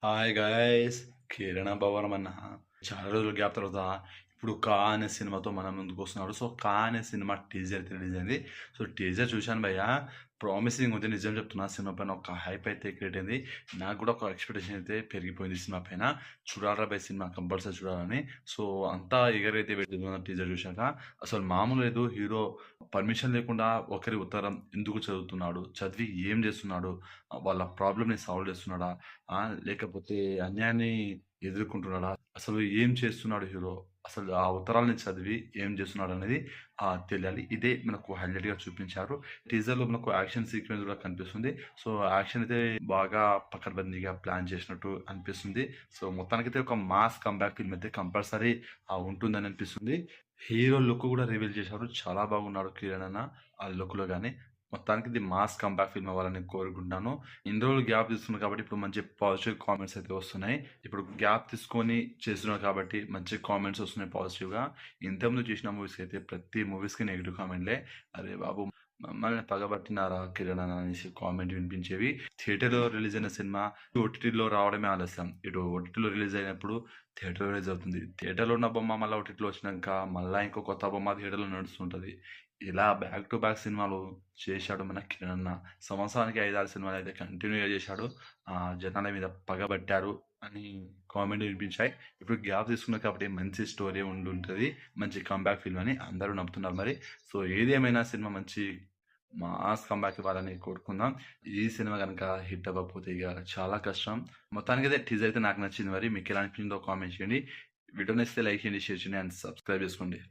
Hi guys, కిరణ భవనం అన్న చాలా రోజుల గ్యాప్ తర్వాత ఇప్పుడు కా అనే సినిమాతో మన ముందుకు వస్తున్నాడు. సో కా అనే సినిమా టీజర్ రిలీజ్ అయింది. సో టీజర్ చూశాను భయ్య, ప్రామిసింగ్ ఉంది. నిజం చెప్తున్నా, సినిమా పైన ఒక హైప్ అయితే క్రియేట్ అయింది. నాకు కూడా ఒక ఎక్స్పెక్టేషన్ అయితే పెరిగిపోయింది సినిమా పైన. చూడాలరా బై సినిమా, కంపల్సరీ చూడాలని. సో అంతా ఎగరైతే పెడుతున్నా టీజర్ చూశాక. అసలు మామూలు లేదు. హీరో పర్మిషన్ లేకుండా ఒకరి ఉత్తరం ఎందుకు చదువుతున్నాడు, చదివి ఏం చేస్తున్నాడు, వాళ్ళ ప్రాబ్లమ్ని సాల్వ్ చేస్తున్నాడా, లేకపోతే అన్యాయాన్ని ఎదుర్కొంటున్నాడా, అసలు ఏం చేస్తున్నాడు హీరో, అసలు ఆ ఉత్తరాలని చదివి ఏం చేస్తున్నాడు అనేది తెలియాలి. ఇదే మనకు హైలైట్గా చూపించారు. టీజర్లో మనకు యాక్షన్ సీక్వెన్స్ కూడా కనిపిస్తుంది. సో యాక్షన్ అయితే బాగా పకడ్బందీగా ప్లాన్ చేసినట్టు అనిపిస్తుంది. సో మొత్తానికైతే ఒక మాస్ కంబ్యాక్ ఫిల్మ్ అయితే కంపల్సరీ ఉంటుందని అనిపిస్తుంది. హీరో లుక్ కూడా రివీల్ చేశారు. చాలా బాగున్నాడు కిరణ్ అన్న ఆ లుక్లో కానీ. మొత్తానికి ఇది మాస్ కంబ్యాక్ ఫిల్మ్ అవ్వాలని కోరుకుంటున్నాను. ఇన్ని రోజులు గ్యాప్ తీసుకున్నాను కాబట్టి ఇప్పుడు మంచి పాజిటివ్ కామెంట్స్ అయితే వస్తున్నాయి. ఇప్పుడు గ్యాప్ తీసుకొని చేస్తున్నాను కాబట్టి మంచి కామెంట్స్ వస్తున్నాయి పాజిటివ్గా. ఇంతకుముందు చేసిన మూవీస్కి అయితే ప్రతి మూవీస్కి నెగిటివ్ కామెంట్లే. అరే బాబు, మమ్మల్ని పగబట్టినారా కిరణ్ అని అనేసి కామెంట్ వినిపించేవి. థియేటర్లో రిలీజ్ అయిన సినిమా ఓటీటీలో రావడమే ఆలస్యం. ఇటు ఓటీటీలో రిలీజ్ అయినప్పుడు థియేటర్ రిలీజ్ అవుతుంది. థియేటర్లో ఉన్న బొమ్మ మళ్ళీ ఓటీటీలో వచ్చినాక మళ్ళీ ఇంకో కొత్త బొమ్మ థియేటర్లో నడుస్తుంటుంది. ఇలా బ్యాక్ టు బ్యాక్ సినిమాలు చేశాడు మన కిరణ్ అన్న. సంవత్సరానికి 5-6 సినిమాలు అయితే కంటిన్యూగా చేశాడు. జనాల మీద పగబట్టారు అని కామెంట్ వినిపించాయి. ఇప్పుడు గ్యాప్ తీసుకున్నారు కాబట్టి మంచి స్టోరీ ఉండుంటుంది, మంచి కంబ్యాక్ ఫిల్మ్ అని అందరూ నమ్ముతున్నారు మరి. సో ఏది ఏమైనా సినిమా మంచి మాస్ కంబ్యాక్ ఇవ్వాలని కోరుకుందాం. ఈ సినిమా కనుక హిట్ అవ్వకపోతే ఇక చాలా కష్టం. మొత్తానికి అయితే టీజర్ అయితే నాకు నచ్చింది. మరి మీకు ఎలా అనిపించిందో కామెంట్ చేయండి. వీడియో నచ్చితే లైక్ చేయండి, షేర్ చేయండి అండ్ సబ్స్క్రైబ్ చేసుకోండి.